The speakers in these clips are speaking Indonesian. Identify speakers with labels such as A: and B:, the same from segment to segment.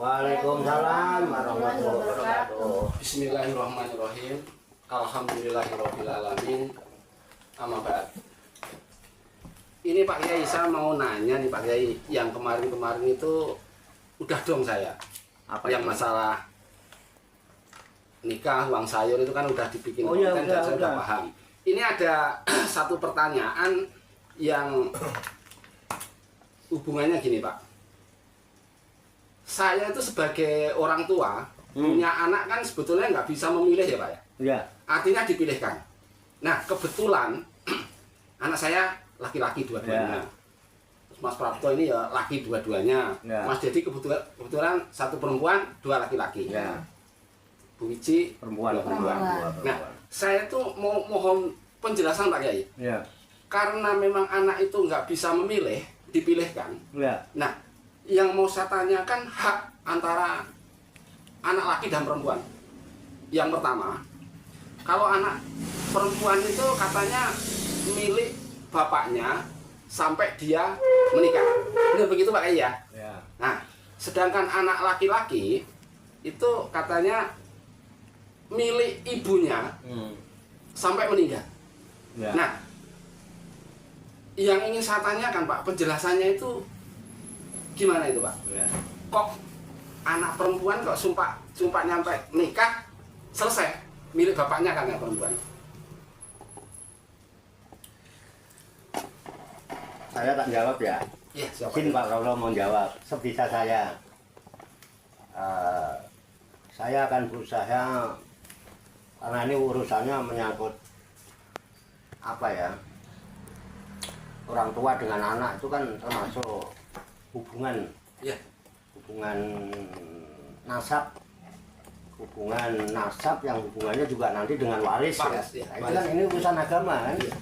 A: Waalaikumsalam warahmatullahi wabarakatuh.
B: Bismillahirrahmanirrahim. Alhamdulillahirabbil alamin. Amma ba'd. Ini Pak Kiai, saya mau nanya nih Pak Kiai, yang kemarin-kemarin itu udah dong saya.
A: Apa
B: yang
A: itu?
B: masalah nikah, uang sayur itu kan udah dibikin
A: Oh, iya,
B: konten
A: udah,
B: dan saya udah
A: udah.
B: paham. Ini ada satu pertanyaan yang hubungannya gini Pak. Saya itu sebagai orang tua punya anak kan sebetulnya nggak bisa memilih ya Pak ya.
A: Iya.
B: Artinya dipilihkan. Nah kebetulan anak saya laki-laki dua-duanya.
A: Ya.
B: Terus Mas Prapto ini ya laki dua-duanya.
A: Ya.
B: Mas Dedi kebetulan satu perempuan, dua laki-laki.
A: Ya.
B: Bu Wiji
A: Perempuan,
B: dua perempuan.
A: perempuan.
B: Nah saya tuh mau mohon penjelasan Pak Kiai.
A: Iya.
B: Karena memang anak itu nggak bisa memilih, dipilihkan.
A: Iya.
B: Nah yang mau saya tanyakan hak antara anak laki dan perempuan. Yang pertama, kalau anak perempuan itu katanya milik bapaknya sampai dia menikah. Benar begitu Pak Kiai ya?
A: Ya.
B: Nah, sedangkan anak laki-laki itu katanya milik ibunya sampai meninggal.
A: Ya.
B: Nah, yang ingin saya tanyakan Pak, penjelasannya itu gimana itu Pak?
A: Ya.
B: Kok anak perempuan kok sumpah nyampe nikah selesai milik bapaknya kan yang perempuan?
A: Saya tak jawab ya.
B: Iya, siapa?
A: Izin Pak Rolo mau jawab. Sebisa saya. Saya akan berusaha karena ini urusannya menyangkut apa ya? Orang tua dengan anak itu kan termasuk hubungan.
B: Iya.
A: Hubungan nasab, yang hubungannya juga nanti dengan waris,
B: Waris,
A: ya.
B: ya,
A: Nah, itu kan ini urusan agama kan,
B: Iya.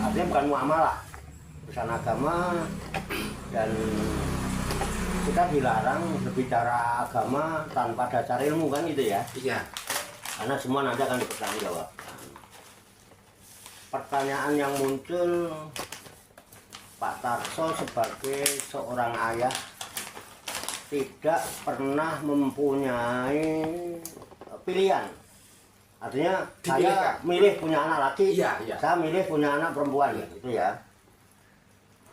A: artinya bukan muamalah, urusan agama, dan kita dilarang berbicara agama tanpa dasar ilmu kan gitu ya,
B: Iya.
A: karena semua nanti akan dipertanggungjawab. Pertanyaan yang muncul, Pak Tarso sebagai seorang ayah tidak pernah mempunyai pilihan. Artinya saya milih punya anak laki,
B: Iya, iya.
A: saya milih punya anak perempuan,
B: Iya.
A: gitu ya.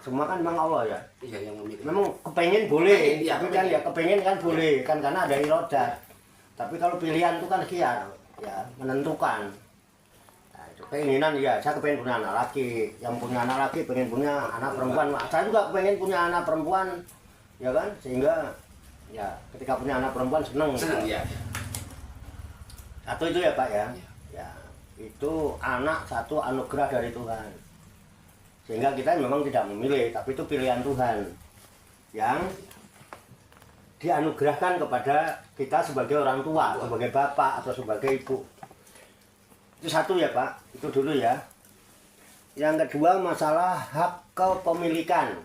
A: Semua kan memang Allah ya.
B: Iya, yang memilih.
A: Memang kepengen boleh,
B: Iya,
A: tapi kan ya kepengen kan boleh, kan karena ada irodat. Tapi kalau pilihan itu kan khiyar, ya menentukan. Nah, itu keinginan ya, saya kepengen punya anak laki, yang punya anak laki pengen punya anak perempuan. Saya juga pengen punya anak perempuan, ya kan, sehingga ya ketika punya anak perempuan seneng.
B: Senang ya.
A: Satu itu ya Pak ya.
B: Iya.
A: Ya, itu anak satu anugerah dari Tuhan. Sehingga kita memang tidak memilih, tapi itu pilihan Tuhan yang dianugerahkan kepada kita sebagai orang tua, sebagai bapak atau sebagai ibu. Itu satu ya Pak, itu dulu ya. Yang kedua masalah hak kepemilikan.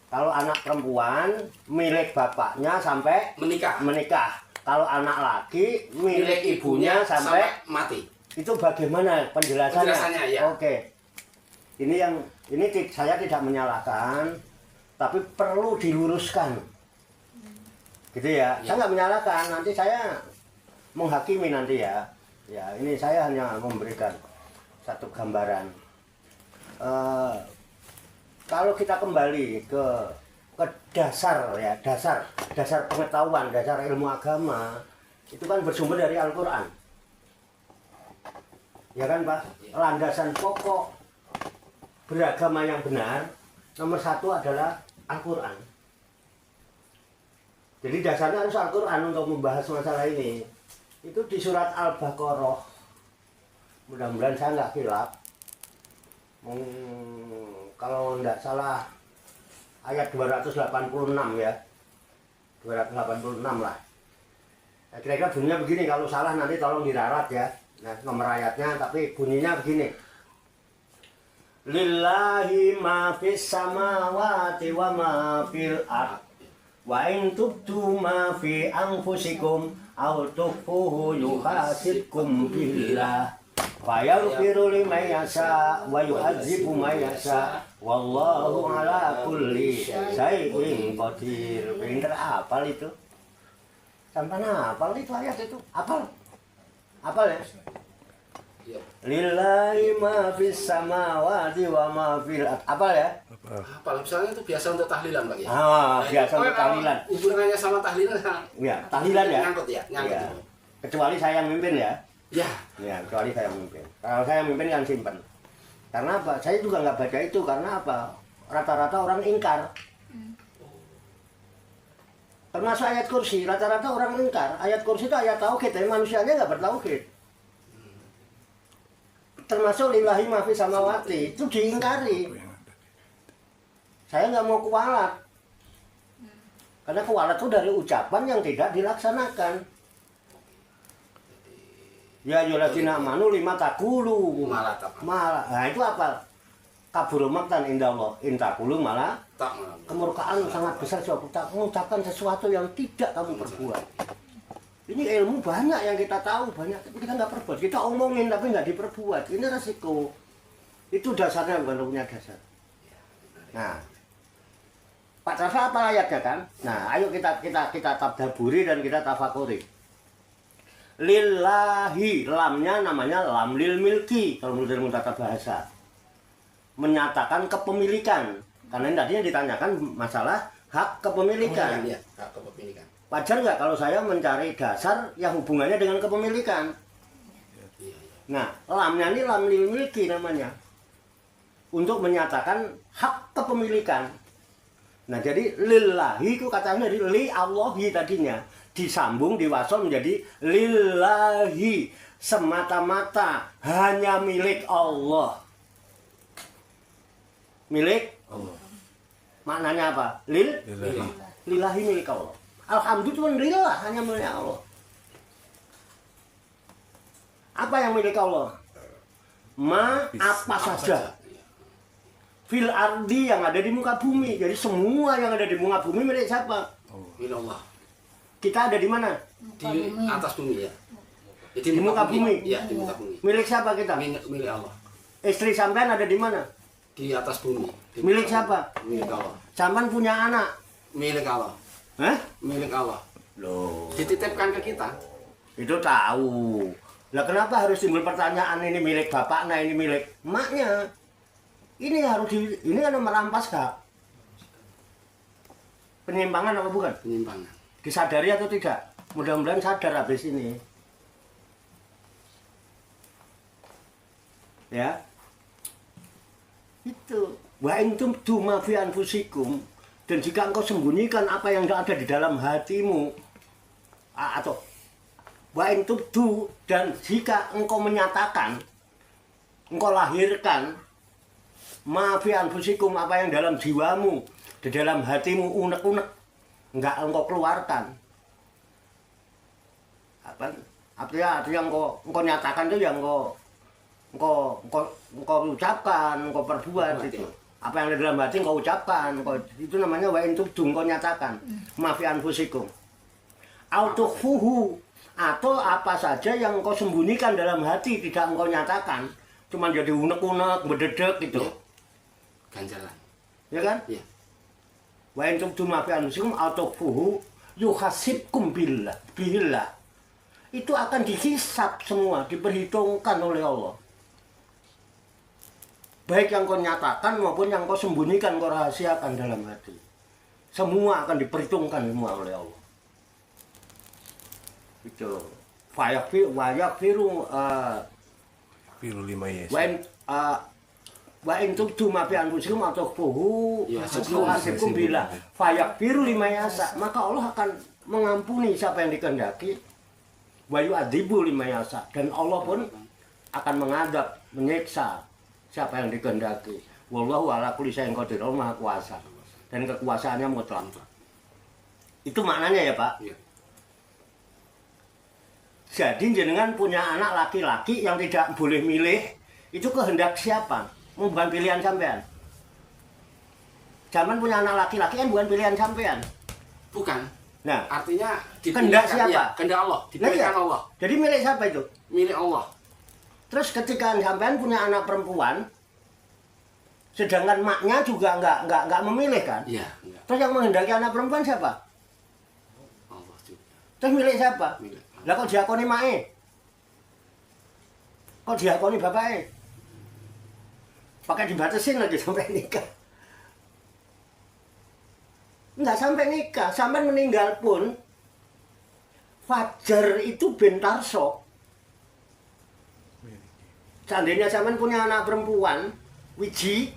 A: Kalau anak perempuan milik bapaknya sampai menikah. Kalau anak laki milik ibunya sampai
B: mati.
A: itu bagaimana penjelasannya?
B: Penjelasannya, ya.
A: Oke. Ini saya tidak menyalahkan, tapi perlu diluruskan. Gitu ya. Saya nggak menyalahkan, nanti saya menghakimi nanti ya. Ya, ini saya hanya memberikan satu gambaran. Kalau kita kembali ke dasar ya, dasar pengetahuan, dasar ilmu agama, itu kan bersumber dari Al-Qur'an. Ya kan Pak? Landasan pokok beragama yang benar nomor satu adalah Al-Qur'an. Jadi dasarnya harus Al-Qur'an untuk membahas masalah ini. Itu di surat Al-Baqarah. Mudah-mudahan saya nggak khilaf. Kalau tidak salah ayat 286 ya, 286 lah. Nah, kira-kira bunyinya begini, kalau salah nanti tolong diralat ya. Nah, nomor ayatnya, tapi bunyinya begini. Lillahi ma fis samawati wa ma fil ard. Wa in tubdu ma fi anfusikum aw tukhfuhu yuhasibkum billah. Fayaghfiru liman yasha wa yu'adzibu man yasha wallahu ala kulli syai'in qadir. Pinter apal itu. Sampai hafal itu ayat itu. Hafal. Hafal ya?
B: Iya.
A: Lillahi ma fis samawati wa ma fil ard. Hafal ya?
B: Apa misalnya itu biasa untuk tahlilan Pak ya?
A: Biasa untuk tahlilan.
B: Hubungannya sama tahlilan
A: Iya, tahlilan ya.
B: Nyangkut ya, nyangkut.
A: Iya. Kecuali saya yang mimpin ya.
B: Ya.
A: Ya, kecuali saya yang mimpin. Kalau saya yang mimpin kan simpen. Karena apa? Saya juga nggak baca itu karena apa? Rata-rata orang ingkar. Termasuk ayat kursi, rata-rata orang ingkar. Ayat kursi itu ayat tauhid, tapi manusianya nggak bertauhid. Termasuk lillahi ma fis samawati, itu diingkari. Saya nggak mau kualat. Karena kualat itu dari ucapan yang tidak dilaksanakan. Ya ayyuhalladzina amanu lima taqulu malah. Nah itu apa? Kabur maktan indallah in taqulu malah
B: Tak malam.
A: kemurkaan sangat besar sebab tak mengucapkan sesuatu yang tidak kamu perbuat. Ini ilmu banyak yang kita tahu banyak tapi kita nggak perbuat. Kita omongin tapi nggak diperbuat. Ini resiko. Itu dasarnya bukan punya dasar. Nah, Pak Trafa apa ayatnya kan? Nah, ayo kita tadaburi dan kita tafakuri. Lillahi, lamnya namanya lam lil milki kalau menurut ilmu tata bahasa. Menyatakan kepemilikan. Karena ini tadinya ditanyakan masalah hak kepemilikan.
B: Iya, hak kepemilikan.
A: Wajar nggak kalau saya mencari dasar yang hubungannya dengan kepemilikan?
B: Iya, iya.
A: Nah, lamnya ini lam lil milki namanya. Untuk menyatakan hak kepemilikan. Nah, jadi lillahi itu katanya dari li Allahi tadinya. Disambung, diwasal menjadi lillahi. Semata-mata hanya milik Allah. Milik
C: Allah.
A: Maknanya apa? Lillahi milik Allah. Alhamdulillah hanya milik Allah. Apa yang milik Allah? Apa saja. Fil ardi yang ada di muka bumi. Jadi semua yang ada di muka bumi milik siapa?
B: Milik Allah.
A: Kita ada di mana?
B: Di atas bumi ya.
A: Di muka bumi.
B: Iya, di muka bumi.
A: Milik siapa kita?
B: Milik Allah.
A: Istri sampean ada di mana?
B: Di atas bumi. Di
A: Milik
B: muka
A: siapa?
B: bumi. Milik Allah.
A: Sampean punya anak.
B: Milik Allah.
A: Hah?
B: Milik Allah.
A: Loh,
B: Dititipkan ke kita.
A: itu tahu. Lah kenapa harus timbul pertanyaan ini milik bapaknya, ini milik emaknya? Ini ini kan merampas hak. Penyimpangan apa bukan?
B: Penyimpangan.
A: Disadari atau tidak? Mudah-mudahan sadar habis ini. Ya. Itu. Wa intum duma fi anfusikum, dan jika engkau sembunyikan apa yang ada di dalam hatimu, atau wa intum du, dan jika engkau menyatakan, engkau lahirkan ma fi anfusikum, apa yang dalam jiwamu, di dalam hatimu unek-unek, enggak engkau keluarkan. Artinya engkau nyatakan itu yang engkau ucapkan, engkau perbuat itu. Apa yang ada dalam hati engkau ucapkan, itu namanya wa in tubdu, engkau nyatakan. Ma fi anfusikum. Autukhfuhu, atau apa saja yang engkau sembunyikan dalam hati tidak engkau nyatakan, cuma jadi unek-unek, berdedek gitu.
B: Ya. Ganjalan.
A: Ya kan?
B: Iya.
A: Wa in tubdu ma fi anfusikum autukhfuhu yuhasibkum billah. Itu akan dihisab semua, diperhitungkan oleh Allah. Baik yang kau nyatakan maupun yang kau sembunyikan, kau rahasiakan dalam hati. Semua akan diperhitungkan semua oleh Allah. Itu. Wayakfiru
C: Firu lima yes.
A: wa in tubdu ma fi anfusikum atukhfuhu yuhasibkum billah. Fayakfiru lima yasa. Maka Allah akan mengampuni siapa yang dikehendaki. Wa yu'adzibu lima yasa. Dan Allah pun akan mengadab, menyiksa siapa yang dikehendaki. Wallahu ala kulli syai'in qadir. Allah Maha Kuasa. Dan kekuasaannya mutlak. Itu maknanya ya, Pak.
B: Iya.
A: Jadi jenengan punya anak laki-laki yang tidak boleh milih, itu kehendak siapa? Bukan pilihan sampean. Zaman punya anak laki-laki kan bukan pilihan sampean.
B: Bukan.
A: Nah,
B: Artinya
A: kehendak siapa?
B: Ya, kehendak Allah, diberikan
A: iya.
B: Allah.
A: Jadi milik siapa itu?
B: Milik Allah.
A: Terus ketika sampean punya anak perempuan, sedangkan maknya juga nggak memilih kan?
B: Iya, iya.
A: Terus yang menghendaki anak perempuan siapa?
B: Allah juga.
A: Terus milik siapa?
B: Milik.
A: Lah kok diakoni mae? Kok diakoni bapaknya? Pakai dibatasin lagi sampai nikah. Enggak sampai nikah, sampai meninggal pun Fajar itu Bentarso. Seandainya sampean punya anak perempuan, Wiji,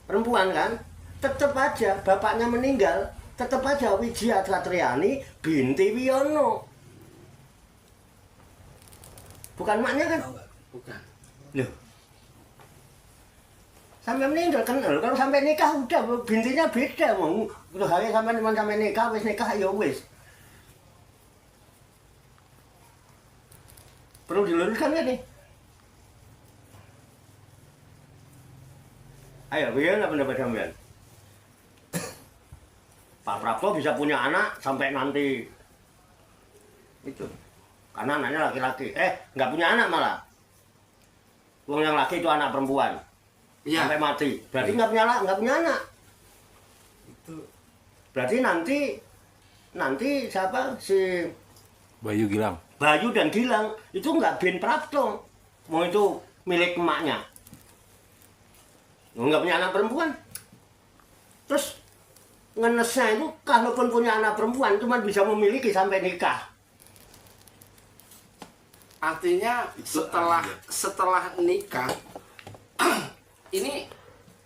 A: perempuan kan, tetap aja bapaknya meninggal, tetap aja Wiji Satriani binti Wiono. Bukan maknya kan?
B: Bukan.
A: Loh. Sampai meninggal kenal, kalau sampai nikah udah bintinya beda, mau udah hari sampai nikah, wis nikah ya wis. Perlu diluruskan kan nih? Ayo, bagaimana pendapat sampean? Pak Prabowo bisa punya anak sampai nanti itu, karena anaknya laki-laki. Nggak punya anak malah. Wong yang laki itu anak perempuan.
B: Iya.
A: Sampai mati. Berarti nggak punya anak.
C: Itu
A: Berarti nanti siapa si
C: Bayu Gilang.
A: Bayu dan Gilang itu nggak Ben Prapto, mau itu milik emaknya. Nggak punya anak perempuan. Terus ngenesnya itu kalaupun punya anak perempuan cuma bisa memiliki sampai nikah.
B: Artinya setelah nikah ini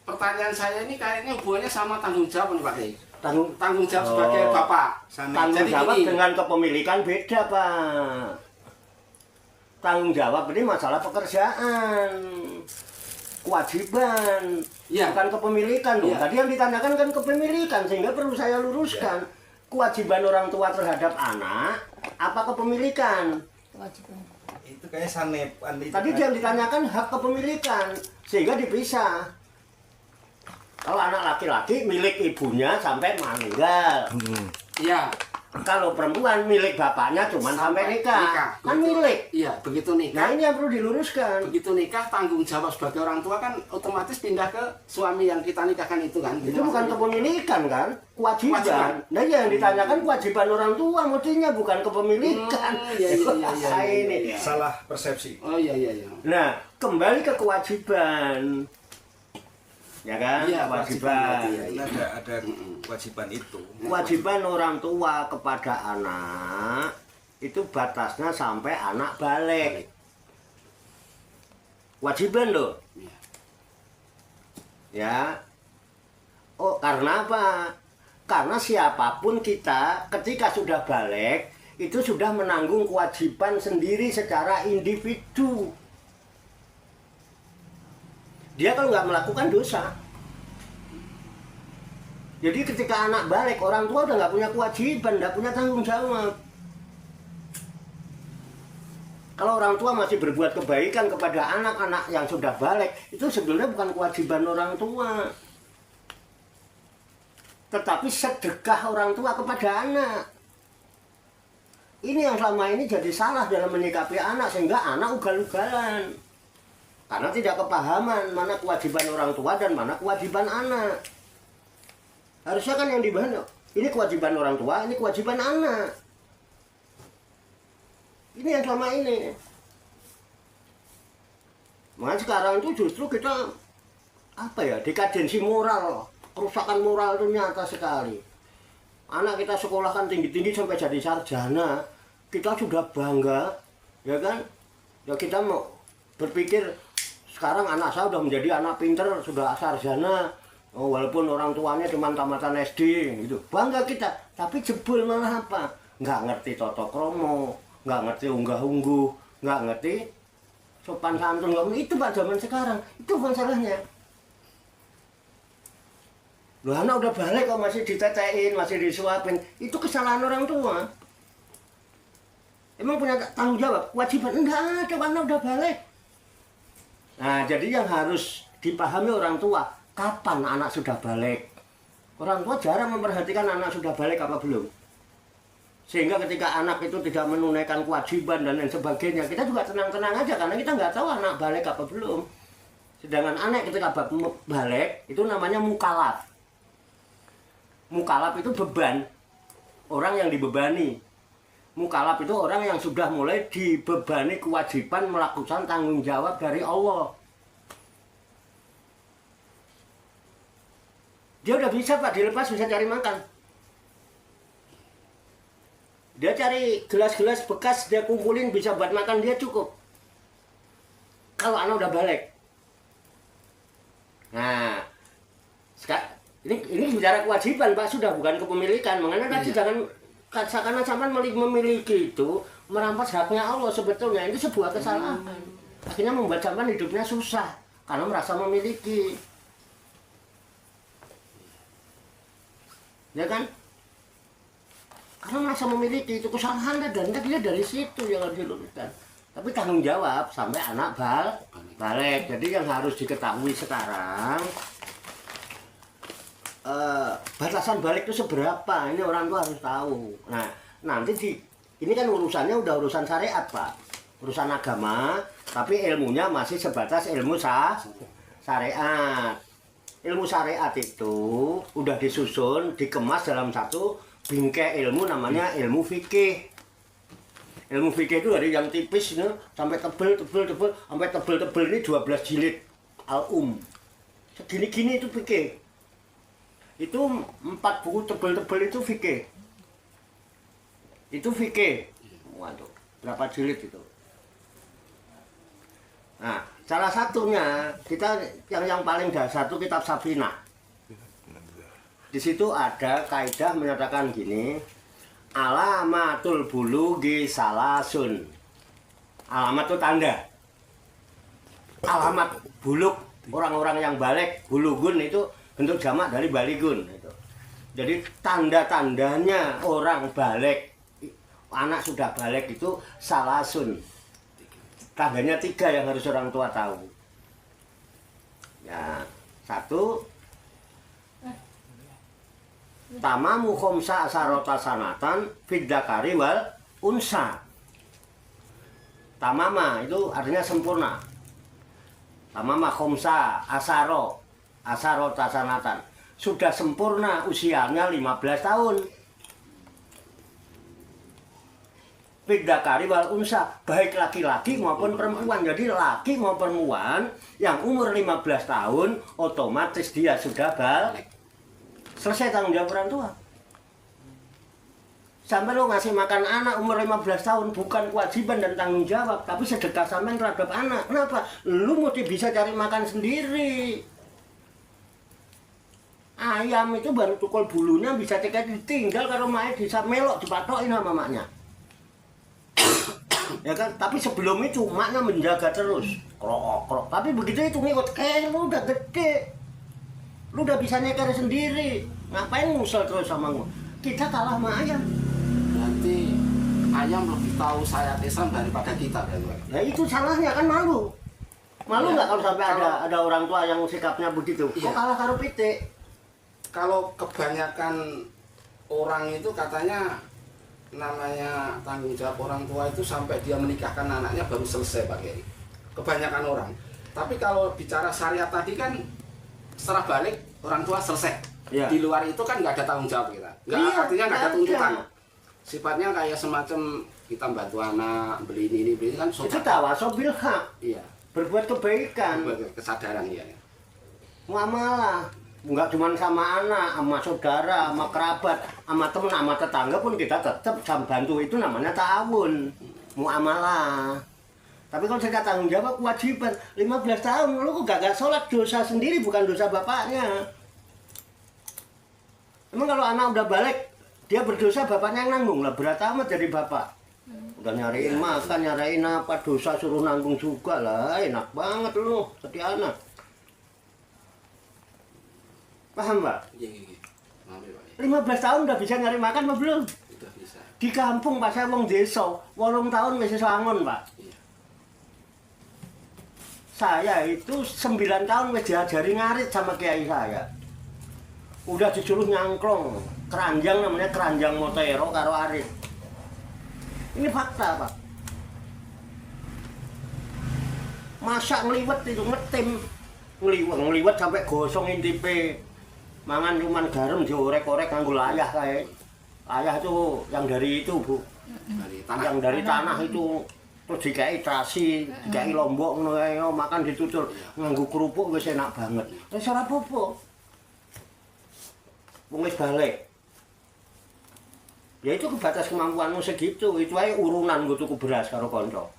B: pertanyaan saya ini kayaknya hubungannya sama tanggung jawab nih Pak Kiai. Tanggung jawab sebagai bapak.
A: Tanggung
B: Jadi
A: jawab
B: gini,
A: dengan kepemilikan beda, Pak. Tanggung jawab ini masalah pekerjaan, kewajiban,
B: Iya.
A: bukan kepemilikan loh.
B: Iya.
A: Tadi yang ditanyakan kan kepemilikan, sehingga perlu saya luruskan. Kewajiban orang tua terhadap anak, apa kepemilikan?
D: Kewajiban.
E: Itu kayak sanepan itu.
A: Tadi yang ditanyakan hak kepemilikan, sehingga dipisah. Kalau anak laki-laki milik ibunya sampai meninggal.
B: iya.
A: Kalau perempuan milik bapaknya cuma sampai nikah. Kan
B: Begitu.
A: milik.
B: Iya, begitu
A: Nah
B: nikah.
A: ini yang perlu diluruskan.
B: Begitu nikah tanggung jawab sebagai orang tua kan otomatis pindah ke suami yang kita nikahkan itu kan.
A: Itu bukan kepemilikan kan, kewajiban.
B: Kewajiban.
A: Nah yang ditanyakan kewajiban orang tua mestinya bukan kepemilikan.
B: Iya, iya, iya, iya,
A: Saya
B: iya,
A: ini.
B: iya.
E: Salah persepsi.
B: Oh iya iya iya.
A: Nah kembali ke kewajiban, ya kan?
B: Iya,
A: kewajiban.
B: kewajiban,
E: Itu ada kewajiban itu.
A: Kewajiban orang tua kepada anak itu batasnya sampai anak balik. Kewajiban loh.
B: Iya.
A: Ya. Oh, karena apa? Karena siapapun kita ketika sudah balik itu sudah menanggung kewajiban sendiri secara individu. Dia kalau nggak melakukan dosa. Jadi ketika anak balik, orang tua udah nggak punya kewajiban, nggak punya tanggung jawab. Kalau orang tua masih berbuat kebaikan kepada anak-anak yang sudah balik, itu sebenarnya bukan kewajiban orang tua. Tetapi sedekah orang tua kepada anak. Ini yang selama ini jadi salah dalam menyikapi anak, sehingga anak ugal-ugalan. Karena tidak kepahaman mana kewajiban orang tua dan mana kewajiban anak. Harusnya kan yang dibahas, ini kewajiban orang tua, ini kewajiban anak. Ini yang selama ini. Makanya sekarang itu justru kita apa ya, dekadensi moral, kerusakan moral itu nyata sekali. Anak kita sekolahkan tinggi-tinggi sampai jadi sarjana, kita sudah bangga, ya kan? Ya kita mau berpikir sekarang anak saya sudah menjadi anak pinter, sudah sarjana. Oh, walaupun orang tuanya cuma tamatan SD gitu, bangga kita. Tapi jebul malah apa? Nggak ngerti toto kromo, nggak ngerti unggah-ungguh, nggak ngerti sopan santun. Itu Pak zaman sekarang, itu masalahnya. Loh, anak udah balik kok masih ditetein, masih disuapin. Itu kesalahan orang tua. Emang punya tanggung jawab, kewajiban? Enggak ada, anak udah balik. Nah, jadi yang harus dipahami orang tua, kapan anak sudah balik? Orang tua jarang memperhatikan anak sudah balik apa belum. Sehingga ketika anak itu tidak menunaikan kewajiban dan lain sebagainya, kita juga tenang-tenang aja karena kita nggak tahu anak balik apa belum. Sedangkan anak ketika balik itu namanya mukalaf. Mukalaf itu beban. orang yang dibebani. Mukalaf itu orang yang sudah mulai dibebani kewajiban melakukan tanggung jawab dari Allah. Dia udah bisa Pak, dilepas bisa cari makan. Dia cari gelas-gelas bekas, dia kumpulin bisa buat makan, dia cukup. Kalau anak udah balik. Nah, ini bicara kewajiban Pak, sudah bukan kepemilikan. Makanya tadi jangan karena sampai memiliki itu merampas haknya Allah, sebetulnya itu sebuah kesalahan. Akhirnya membuat sampai hidupnya susah karena merasa memiliki. Ya kan? Karena merasa memiliki itu kesalahan dan dia dari situ yang harus diluruskan. Tapi tanggung jawab sampai anak balik. Jadi yang harus diketahui sekarang batasan balik itu seberapa, ini orang tua harus tahu. Nah, nanti ini kan urusannya udah urusan syariat Pak, urusan agama, tapi ilmunya masih sebatas ilmu syariat. Ilmu syariat itu udah disusun, dikemas dalam satu bingkai ilmu namanya ilmu fikih. Ilmu fikih itu dari yang tipis ini sampai tebel sampai tebel ini 12 jilid al-um. Segini-gini itu fikih. Itu 4 buku tebel-tebel itu fikih. Itu fikih. Waduh, berapa jilid itu? Nah, salah satunya kita yang paling dasar itu kitab Safinah. Di situ ada kaidah menyatakan gini, alamatul bulughi salasun. Alamat itu tanda. Alamat bulug, orang-orang yang balik, bulugun itu bentuk jamak dari baligun itu. Jadi tanda-tandanya orang balik, anak sudah balik itu salasun. Tandanya 3 yang harus orang tua tahu. Ya, 1 tamamu khomsa asarota sanatan fiddakari wal unsa. Tamama itu artinya sempurna. Tamama khomsa asarota sanatan, sudah sempurna usianya 15 tahun. Fiddakari wal unsa, baik laki-laki maupun perempuan. Jadi laki maupun perempuan yang umur 15 tahun otomatis dia sudah balik. Selesai tanggung jawab orang tua. Sampai lo ngasih makan anak umur 15 tahun bukan kewajiban dan tanggung jawab, tapi sedekah sampean terhadap anak. Kenapa? Lu mesti bisa cari makan sendiri. Ayam itu baru tukul bulunya bisa ditinggal kalau mae bisa melok dipatokin sama maknya. Ya kan, tapi sebelum itu maknya menjaga terus. Krok. Tapi begitu itu ngikut, lu udah gede. Lu udah bisa nyeker sendiri. Ngapain ngusel terus sama gua? Kita kalah sama ayam.
B: Berarti ayam lebih tahu syariat Islam daripada kita kan?
A: Ya itu salahnya kan, malu. Malu nggak
B: Ya,
A: kalau sampai ada orang tua yang sikapnya begitu. Kok
B: Iya.
A: kalah karo pitik?
B: Kalau kebanyakan orang itu katanya namanya tanggung jawab orang tua itu sampai dia menikahkan anaknya baru selesai Pak Kiai. Kebanyakan orang. Tapi kalau bicara syariat tadi kan setelah balik orang tua selesai.
A: Iya.
B: Di luar itu kan nggak ada tanggung jawab kita. Nggak,
A: Iya,
B: artinya nggak ada
A: nggak
B: tuntutan.
A: ada.
B: Sifatnya kayak semacam kita bantu anak beli ini beli kan
A: Itu tawasob bil haq,
B: Iya.
A: berbuat kebaikan.
B: Kesadaran ya.
A: Muamalah. Enggak cuma sama anak, sama saudara, sama kerabat, sama teman, sama tetangga pun kita tetap bantu, itu namanya ta'awun, muamalah. Tapi kalau saya tanggung jawab kewajiban, 15 tahun lu kok gak sholat, dosa sendiri bukan dosa bapaknya. Emang kalau anak udah balik, dia berdosa bapaknya yang nanggung lah, berat amat jadi bapak. Udah nyariin makan, nyariin apa, dosa suruh nanggung juga lah, enak banget lu jadi anak. Paham Pak?
B: Iya. Maaf ya Pak.
A: 15 tahun udah bisa nyari makan apa belum?
B: Sudah bisa.
A: Di kampung Pak, saya wong desa, 8 tahun wis iso angon Pak.
B: Iya.
A: Saya itu 9 tahun wis diajari ngarit sama kiai saya. Udah disuruh nyangklong, keranjang namanya keranjang Motero karo arit. Ini fakta Pak. Masak ngeliwet itu ngetim. Ngeliwet sampai gosong intipe. Mangan cuman garam diorek-orek nganggo layah kae. Ayah itu yang dari itu Bu,
B: Dari tanah.
A: yang dari tanah itu terus dikai terasi, dikai lombok ngono kae makan ditutul nganggo kerupuk wis enak banget. Wis ora apa-apa. Wong wis balik. Ya itu kebatas kemampuanmu segitu, itu aja urunan gue tuku beras karo konco.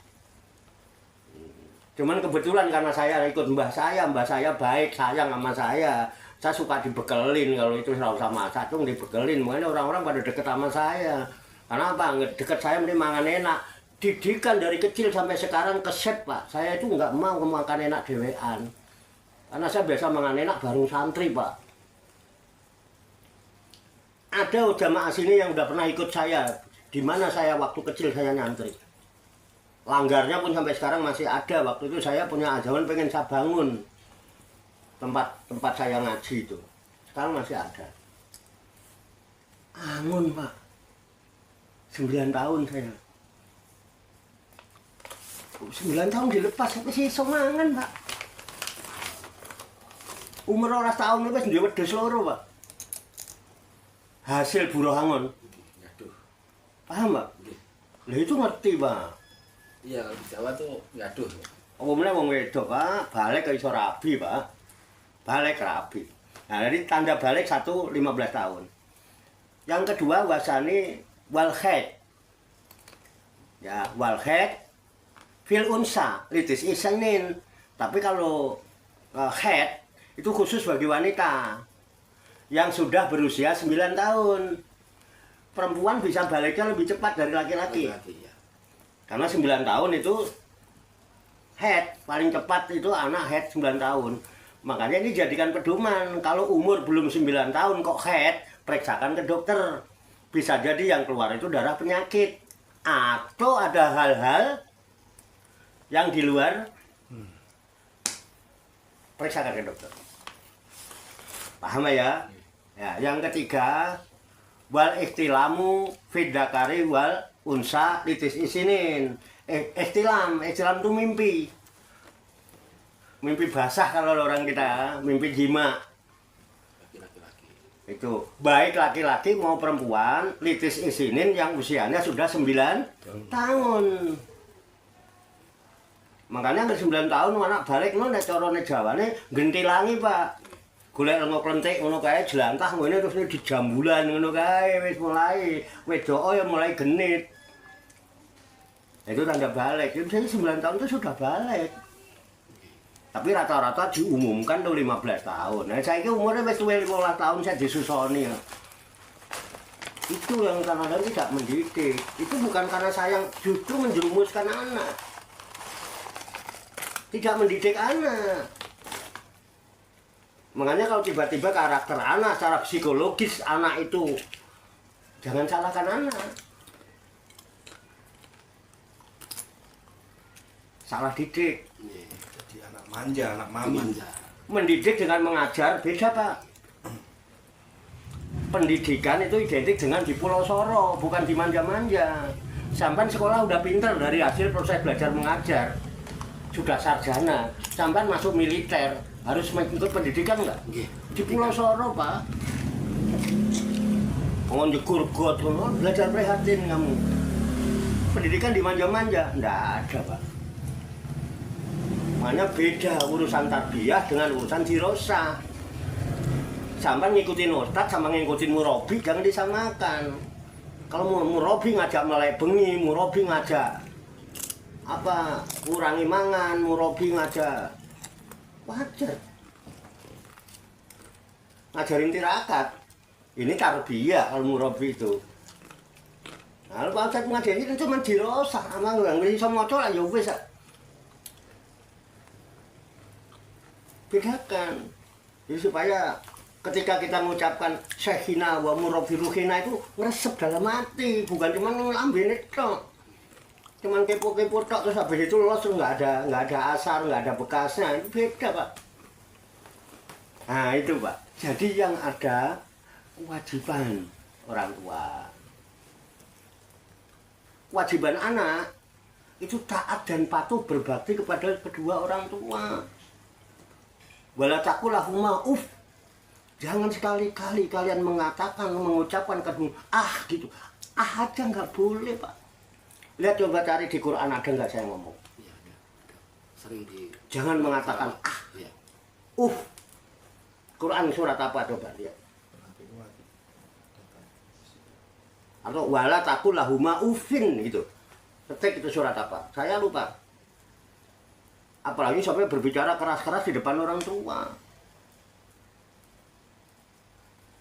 A: Cuman kebetulan karena saya ikut mbah saya baik, sayang sama saya suka dibekelin kalau itu ora usah masak, tuh dibekelin, makanya orang-orang pada deket sama saya. Karena apa? Deket saya mending mangan enak. Didikan dari kecil sampai sekarang keset Pak, saya itu nggak mau makan enak dewean. Karena saya biasa mangan enak bareng santri Pak. Ada jamaah sini yang udah pernah ikut saya, di mana saya waktu kecil saya nyantri. Langgarnya pun sampai sekarang masih ada. Waktu itu saya punya ajawan pengen saya bangun tempat saya ngaji itu. Sekarang masih ada. Angun Pak, 9 tahun saya. 9 tahun dilepas, tapi sih semangan Pak. Umur 12 tahun itu wis duwe wedhus loro Pak. Hasil buruh angon.
B: Ngaduh.
A: Paham Pak? Lah itu ngerti Pak.
B: Iya, kalau di Jawa tuh ngaduh.
A: Umumnya wong wedok Pak, balik ke iso rabi Pak. Balik rabi. Nah, jadi tanda balik 15 tahun. Yang kedua wasani wal khaid. Ya, wal khaid fil unsa, litis isanin. Tapi kalau khaid itu khusus bagi wanita yang sudah berusia 9 tahun. Perempuan bisa baliknya lebih cepat dari laki-laki.
B: Ya.
A: Karena 9 tahun itu head, paling cepat itu anak head 9 tahun. Makanya ini jadikan pedoman. Kalau umur belum 9 tahun kok head, periksakan ke dokter. Bisa jadi yang keluar itu darah penyakit. Atau ada hal-hal yang di luar, periksakan ke dokter. Paham ya? Ya, yang ketiga wal ikhtilamu fiddakari wal unsa litis isinin. Ikhtilam itu mimpi. Mimpi basah kalau orang kita, mimpi jima.
B: Laki-laki.
A: Itu baik laki-laki mau perempuan, litis isinin yang usianya sudah 9 tahun. Makanya ke 9 tahun anak balik nek carane Jawane gentilangi, Pak. Golek lengo klentik ngono kae jelantah ngene terus di jambulan ngono kae wis mulai wedoke ya mulai genit. Itu tanda balik. Itu 9 tahun itu sudah balik. Tapi rata-rata diumumkan tuh 15 tahun. Nah, saya ini umurnya wis 15 tahun saya disusoni ya. Itu yang kadang-kadang tidak mendidik. Itu bukan karena sayang, justru menjerumuskan anak. Tidak mendidik anak. Makanya kalau tiba-tiba karakter anak, secara psikologis anak itu, jangan salahkan anak. Salah didik.
E: Jadi anak manja, anak mami.
A: Mendidik dengan mengajar beda, Pak. Pendidikan itu identik dengan di Pulau Soro, bukan di manja-manja. Sampai sekolah udah pinter dari hasil proses belajar mengajar. Sudah sarjana, sampai masuk militer, harus mengikut pendidikan enggak? Di Pulau Soro, Pak. Mau nyekur got, belajar prihatin kamu. Pendidikan di manja-manja, enggak ada, Pak. Makanya beda urusan tarbiyah dengan urusan dirosah. Sampai ngikutin ustadz sama ngikutin murabi jangan disamakan. Kalau murabi ngajak melek bengi, murabi ngajak apa kurangi mangan, murabi ngajak wajar. Ngajarin tirakat. Ini tarbiyah kalau murabi itu. Nah, kalau ustadz ngajarin itu cuma dirosah, sama nggak bisa moco lah ya wis. Bedakan. Jadi supaya ketika kita mengucapkan syekhina wa murabiruhina itu ngeresep dalam hati, bukan cuma ngelambene tok. Cuman kepo-kepo tok terus habis itu los nggak ada asar, nggak ada bekasnya. Itu beda, Pak. Nah, itu, Pak. Jadi yang ada kewajiban orang tua. Kewajiban anak itu taat dan patuh berbakti kepada kedua orang tua. Wala taqul lahuma uff. Jangan sekali-kali kalian mengucapkan ketemu gitu. Aja nggak boleh, Pak. Lihat coba cari di Quran ada nggak saya ngomong.
B: Iya, ada. Sering di.
A: Jangan mengatakan
B: Iya.
A: Quran surat apa coba lihat. Atau wala takul lahuma ufin gitu. Ketik itu surat apa? Saya lupa. Apalagi sampai berbicara keras-keras di depan orang tua.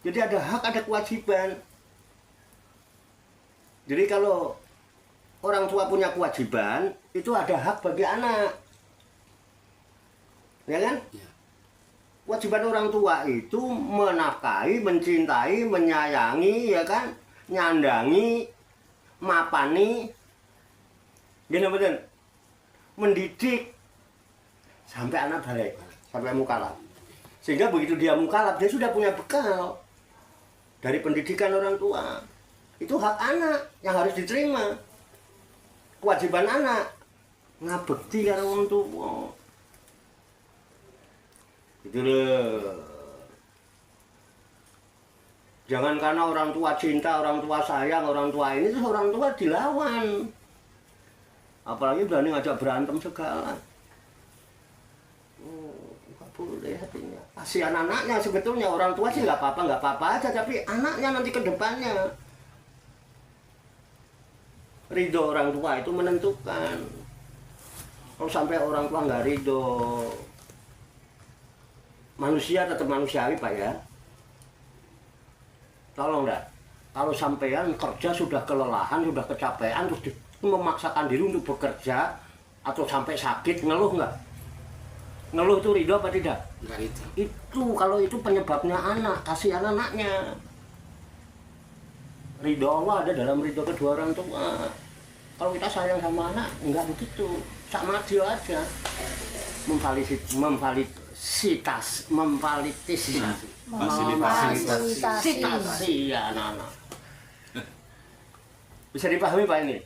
A: Jadi ada hak, ada kewajiban. Jadi kalau orang tua punya kewajiban, itu ada hak bagi anak. Ya kan?
B: Iya.
A: Kewajiban orang tua itu menafkahi, mencintai, menyayangi, ya kan? Nyandangi, mapani, gini betul, mendidik sampai anak balik, sampai mukalaf. Sehingga begitu dia mukalaf, dia sudah punya bekal dari pendidikan orang tua. Itu hak anak yang harus diterima. Kewajiban anak ngabekti karo wong tuwa. Gitu loh. Jangan karena orang tua cinta, orang tua sayang, orang tua ini, terus orang tua dilawan. Apalagi berani ngajak berantem segala. Nggak boleh hatinya. Kasihan anaknya sebetulnya, orang tua sih nggak apa-apa aja, tapi anaknya nanti ke depannya. Ridho orang tua itu menentukan. Kalau sampai orang tua nggak ridho, manusia tetap manusiawi, Pak ya. Tolong dah, kalau sampean kerja sudah kelelahan, sudah kecapean, terus memaksakan diri untuk bekerja atau sampai sakit, ngeluh nggak? Ngeluh itu ridho apa tidak?
B: Enggak itu.
A: Itu kalau itu penyebabnya anak, kasihan anaknya. Ridho Allah ada dalam ridho kedua orang tua. Kalau kita sayang sama anak, enggak begitu. Sama dia aja. Memfasilitasi anak-anak. Bisa dipahami Pak ini?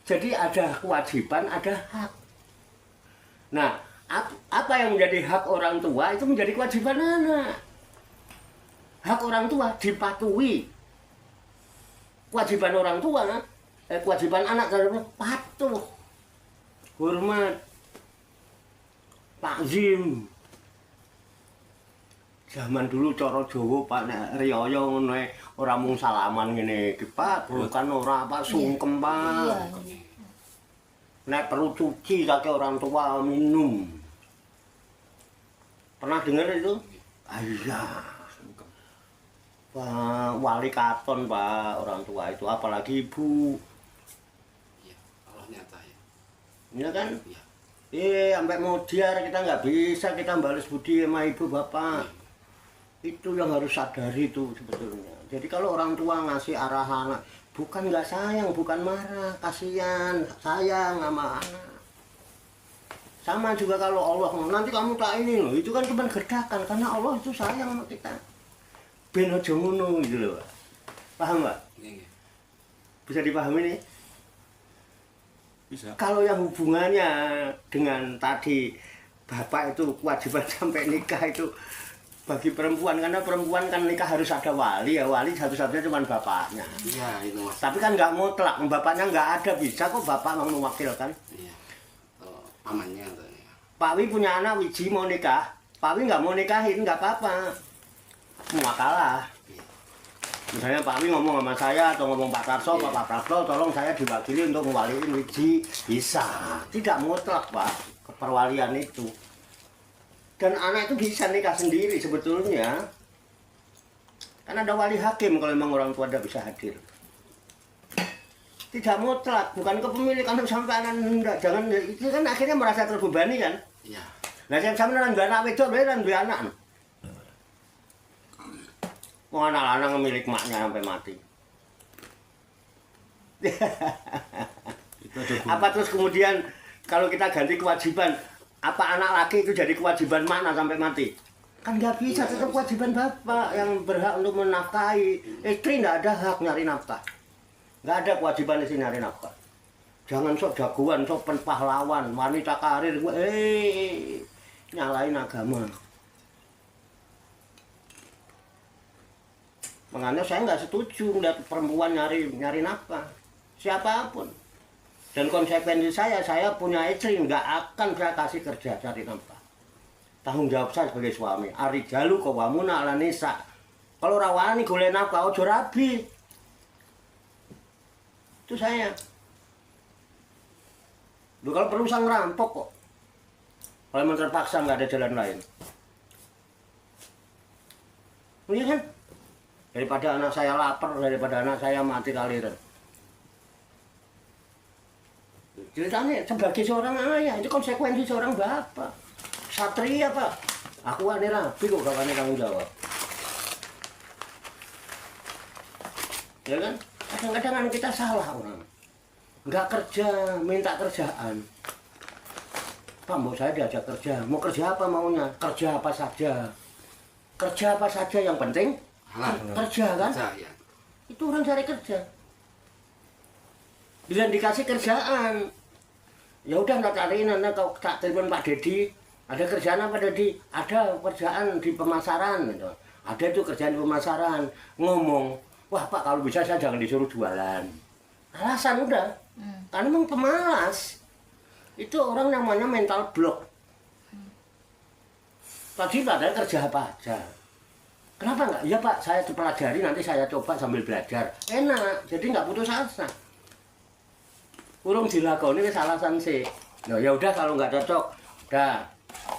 A: Jadi ada kewajiban, ada hak. Nah, apa yang menjadi hak orang tua itu menjadi kewajiban anak. Hak orang tua dipatuhi. Kewajiban orang tua, kewajiban anak terhadap patuh, hormat, takzim. Zaman dulu cara Jawa Pak nek riyaya ngono ora mung salaman ngene iki Pak, bukan ora apa sungkem Pak. Nek perlu cuci kaki orang tua minum. Pernah dengar itu? Iya. Pak wali katon Pak orang tua itu, apalagi ibu.
B: Iya, Allah nyata ya.
A: Iya kan?
B: Iya.
A: Sampai mau diar kita nggak bisa kita balas budi sama ibu bapak. Itu yang harus sadari itu sebetulnya. Jadi kalau orang tua ngasih arahan, bukan nggak sayang, bukan marah, kasihan, sayang sama anak. Sama juga kalau Allah, nanti kamu tak ini loh, itu kan cuma gerdakan, karena Allah itu sayang sama kita. Ben aja ngono gitu loh, Pak. Paham Pak?
B: Iya.
A: Bisa dipahami nih?
C: Bisa.
A: Kalau yang hubungannya dengan tadi bapak itu kewajiban sampai nikah itu bagi perempuan, karena perempuan kan nikah harus ada wali ya, wali satu-satunya cuma bapaknya.
B: Iya, itu Mas.
A: Tapi kan nggak mutlak, bapaknya nggak ada, bisa kok bapak mau mewakilkan.
B: Iya. Pamannya tuh ya.
A: Pak Wi punya anak Wiji mau nikah, Pak Wi nggak mau nikahin nggak apa-apa, muakalah. Misalnya Pak Wi ngomong sama saya atau ngomong Pak Tarso, Pak Prasto, tolong saya diwakili untuk mewaliin Wiji, bisa. Tidak mutlak Pak, keperwalian itu. Dan anak itu bisa nikah sendiri sebetulnya. Kan ada wali hakim kalau memang orang tua tidak bisa hadir. Tidak mutlak, bukan kepemilikan sampai anak enggak. Jangan, itu kan akhirnya merasa terbebani kan.
B: Iya.
A: Nah, saya sama dengan dua anak wedok, beneran dua anak. Mau anak lanang milik maknya sampai mati. Apa terus kemudian kalau kita ganti kewajiban, apa anak laki itu jadi kewajiban makna sampai mati? Kan nggak bisa, tetap kewajiban bapak yang berhak untuk menafkahi. Istri nggak ada hak nyari nafkah. Nggak ada kewajiban di sini nyari nafkah. Jangan sok jagoan, sok pahlawan, wanita karir, nyalain agama. Makanya saya nggak setuju melihat perempuan nyari nafkah siapapun. Dan konsekuensi saya punya istri, nggak akan saya kasih kerja cari nafkah. Tanggung jawab saya sebagai suami. Ar-rijalu qawwamuna 'alan nisa. Kalau rawani golek nafkah ojo rabi. Itu saya. Lu kalau perlu sang ngerampok kok. Kalau memang terpaksa nggak ada jalan lain. Iya kan? Daripada anak saya lapar, daripada anak saya mati kaliran. Ceritanya sebagai seorang ayah, itu konsekuensi seorang bapak. Satria Pak. Aku ane rapi kok gak ane tanggung jawab. Ya kan? Kadang-kadang kan kita salah orang. Nggak kerja, minta kerjaan. Pak, mau saya diajak kerja. Mau kerja apa maunya? Kerja apa saja. Kerja apa saja yang penting
B: Halal.
A: kerja kan?
B: Kerja, ya.
A: Itu orang cari kerja. Bila dikasih kerjaan, ya udah nggak cariin, nanti kau tak telepon Pak Dedi, ada kerjaan apa Dedi? Ada kerjaan di pemasaran, gitu. Ada itu kerjaan di pemasaran. Ngomong, wah Pak kalau bisa saya jangan disuruh jualan. Alasan udah, karena memang pemalas. Itu orang namanya mental block. Tadi padahal kerja apa aja. Kenapa enggak? Ya Pak, saya pelajari nanti saya coba sambil belajar. Enak, jadi nggak putus asa. Urung dilakoni wis alasan sih. Nah, ya udah kalau nggak cocok, udah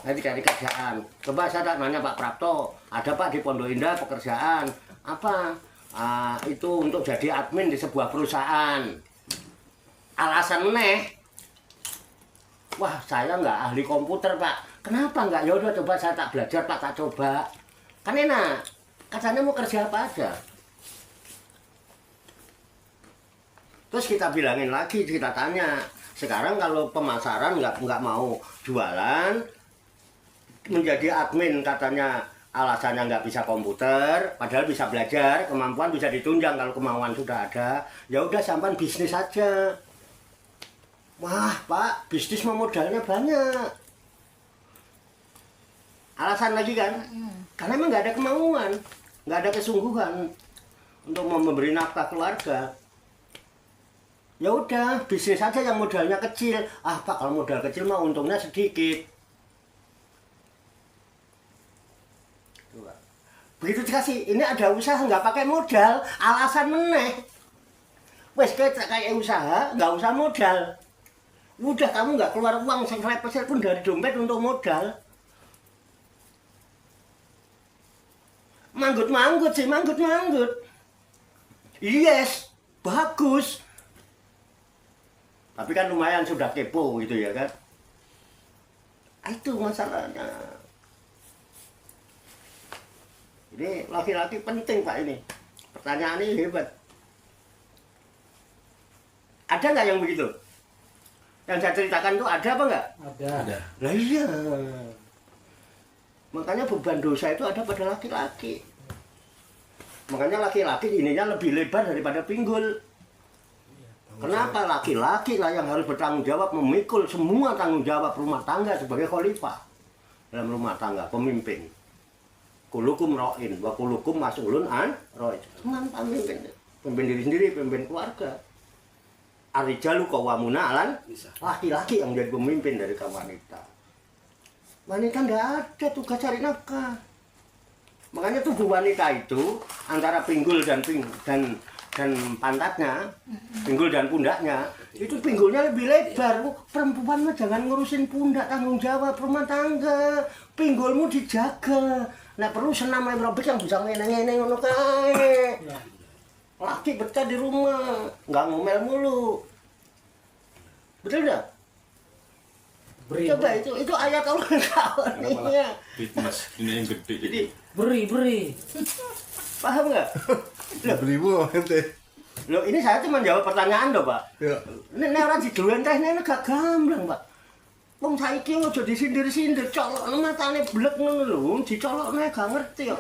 A: nanti cari kerjaan. Coba saya tak nanya Pak Prapto, ada Pak di Pondok Indah pekerjaan apa? Itu untuk jadi admin di sebuah perusahaan. Alasan meneh, wah saya nggak ahli komputer Pak. Kenapa nggak? Ya udah coba saya tak belajar Pak, tak coba. Kan enak. Katanya mau kerja apa aja. Terus kita bilangin lagi, kita tanya. Sekarang kalau pemasaran nggak mau jualan, menjadi admin katanya alasannya nggak bisa komputer, padahal bisa belajar, kemampuan bisa ditunjang kalau kemauan sudah ada. Ya udah sampan bisnis aja. Wah Pak, bisnis modalnya banyak. Alasan lagi kan, karena emang nggak ada kemauan, nggak ada kesungguhan untuk memberi nafkah keluarga. Ya udah, bisnis aja yang modalnya kecil. Ah Pak, kalau modal kecil mah untungnya sedikit. Begitu dikasih, ini ada usaha nggak pakai modal, alasan meneh. Wes kayak usaha, nggak usah modal. Udah kamu nggak keluar uang sepeser pun dari dompet untuk modal. Manggut sih, manggut. Yes, bagus. Tapi kan lumayan sudah kepo gitu ya kan. Itu masalahnya. Ini laki-laki penting Pak ini. Pertanyaan ini hebat. Ada nggak yang begitu? Yang saya ceritakan itu ada apa nggak?
E: Ada.
A: Lah iya. Makanya beban dosa itu ada pada laki-laki. Makanya laki-laki ininya lebih lebar daripada pinggul. Kenapa? Laki-laki lah yang harus bertanggung jawab, memikul semua tanggung jawab rumah tangga sebagai khalifah dalam rumah tangga, pemimpin. Kulukum ra'in wa kulukum mas'ulun an ra'in. Pemimpin. Pemimpin diri sendiri, pemimpin keluarga. Ar-rijalu qawwamuna 'alan nisa. Laki-laki yang jadi pemimpin dari kaum wanita. Wanita nggak ada tugas cari nafkah. Makanya tubuh wanita itu antara pinggul dan pantatnya, pinggul dan pundaknya, itu pinggulnya lebih lebar. Perempuan mah jangan ngurusin pundak, tanggung jawab rumah tangga. Pinggulmu dijaga. Nah perlu senam aerobik yang bisa ngene-ngene ngono kae. Laki betah di rumah, nggak ngomel mulu. Betul nggak? Coba itu ayat kawan-kawan ini.
C: Fitness ini yang gede.
A: Jadi
D: Beri.
A: paham nggak?
E: Beribu ente.
A: Loh ini saya cuma jawab pertanyaan loh Pak.
E: Ya.
A: Ini orang diduwen teh ini gak gamblang Pak. Wong saiki aja disindir-sindir, colokno matane blek ngono lho, dicolokne gak ngerti kok.